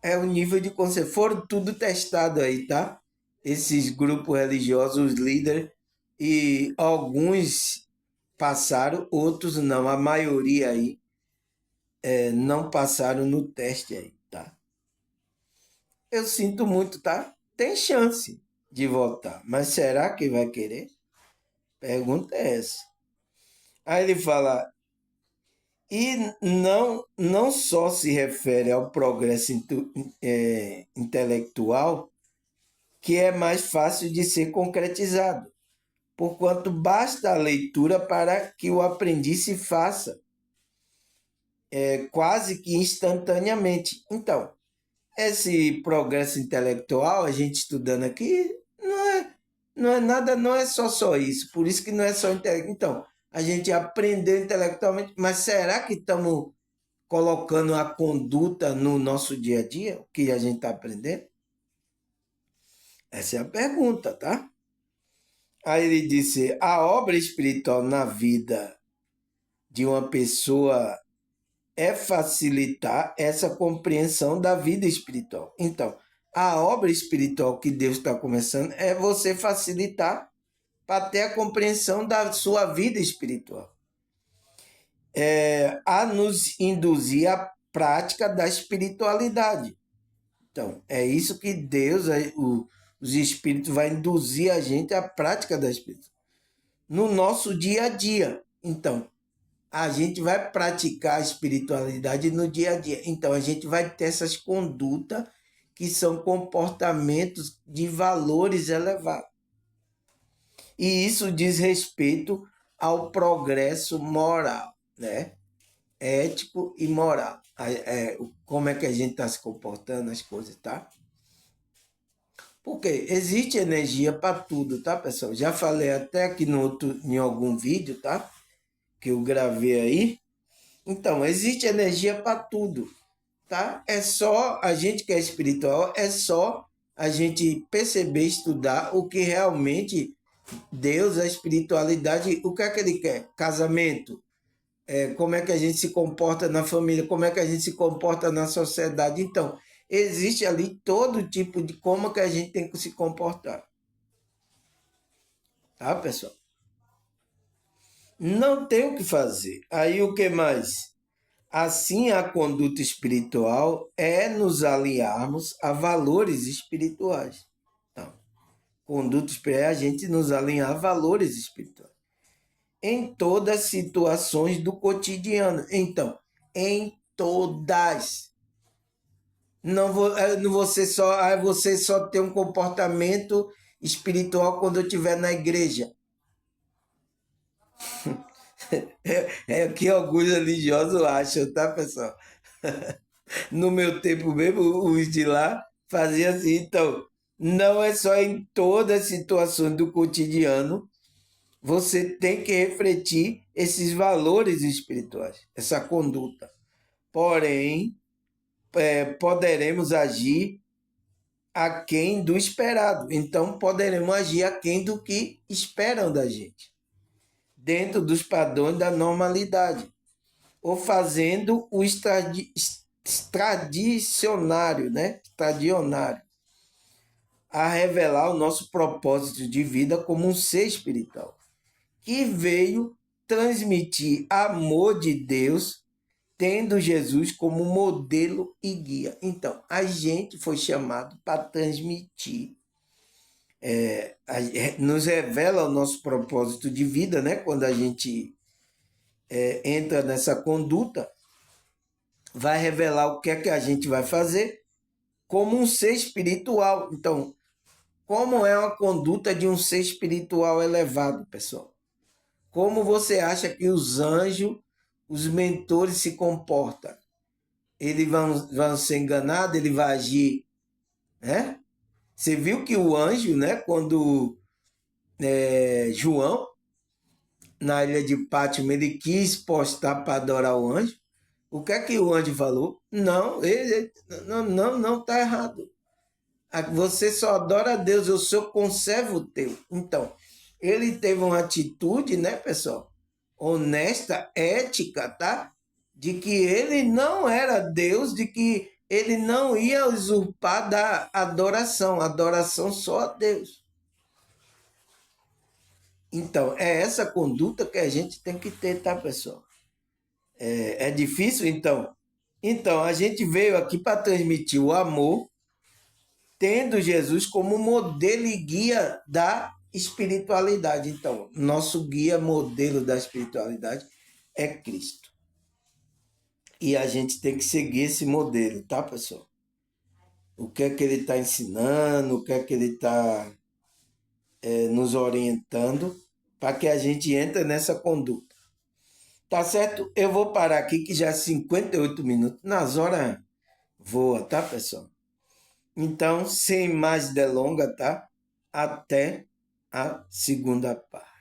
É o nível de consciência. Foram tudo testado aí, tá? Esses grupos religiosos, os líderes, e alguns passaram, outros não. A maioria aí não passaram no teste aí, tá? Eu sinto muito, tá? Tem chance de voltar, mas será que vai querer? Pergunta é essa. Aí ele fala, e não só se refere ao progresso intelectual, que é mais fácil de ser concretizado, porquanto basta a leitura para que o aprendiz se faça quase que instantaneamente. Então, esse progresso intelectual, a gente estudando aqui, não é nada, não é só isso. Por isso que não é só intelectual. Então, a gente aprendeu intelectualmente, mas será que estamos colocando a conduta no nosso dia a dia, o que a gente está aprendendo? Essa é a pergunta, tá? Aí ele disse: a obra espiritual na vida de uma pessoa é facilitar essa compreensão da vida espiritual. Então, a obra espiritual que Deus está começando é você facilitar para ter a compreensão da sua vida espiritual. A nos induzir à prática da espiritualidade. Então, é isso que Deus, os Espíritos, vai induzir a gente à prática da espiritualidade. No nosso dia a dia. Então, a gente vai praticar a espiritualidade no dia a dia. Então, a gente vai ter essas condutas que são comportamentos de valores elevados. E isso diz respeito ao progresso moral, né? Ético e moral. Como é que a gente está se comportando, as coisas, tá? Porque existe energia para tudo, tá, pessoal? Já falei até aqui em algum vídeo, tá? Que eu gravei aí. Então, existe energia para tudo, tá? É só a gente que é espiritual, é só a gente perceber, estudar o que realmente Deus, a espiritualidade, o que é que ele quer? Casamento. Como é que a gente se comporta na família, como é que a gente se comporta na sociedade. Então, existe ali todo tipo de como que a gente tem que se comportar. Tá, pessoal? Não tem o que fazer. Aí o que mais? Assim, a conduta espiritual é nos aliarmos a valores espirituais. Então, conduta espiritual é a gente nos alinhar a valores espirituais. Em todas as situações do cotidiano. Então, em todas. Não você só tem um comportamento espiritual quando eu estiver na igreja. É o que alguns religiosos acham, tá, pessoal? No meu tempo mesmo, os de lá faziam assim. Então, não é só em todas as situações do cotidiano, você tem que refletir esses valores espirituais, essa conduta. Porém, poderemos agir aquém do esperado. Então, poderemos agir aquém do que esperam da gente, dentro dos padrões da normalidade, ou fazendo o extradicionário, né? Extradionário, a revelar o nosso propósito de vida como um ser espiritual, que veio transmitir amor de Deus, tendo Jesus como modelo e guia. Então, a gente foi chamado para transmitir, nos revela o nosso propósito de vida, né? Quando a gente entra nessa conduta, vai revelar o que é que a gente vai fazer como um ser espiritual. Então, como é uma conduta de um ser espiritual elevado, pessoal? Como você acha que os anjos, os mentores se comportam? Eles vão ser enganados, ele vai agir, né? Você viu que o anjo, né, quando João, na ilha de Pátimo, ele quis postar para adorar o anjo, o que é que o anjo falou? Não, não está errado. Você só adora a Deus, eu sou conservo teu. Então, ele teve uma atitude, né, pessoal? Honesta, ética, tá? De que ele não era Deus, de que ele não ia usurpar da adoração só a Deus. Então, é essa conduta que a gente tem que ter, tá, pessoal? É difícil, então? Então, a gente veio aqui para transmitir o amor, tendo Jesus como modelo e guia da espiritualidade. Então, nosso guia, modelo da espiritualidade é Cristo. E a gente tem que seguir esse modelo, tá, pessoal? O que é que ele está ensinando, o que é que ele está nos orientando para que a gente entre nessa conduta. Tá certo? Eu vou parar aqui que já é 58 minutos. Nas horas voa, tá, pessoal? Então, sem mais delongas, tá? Até a segunda parte.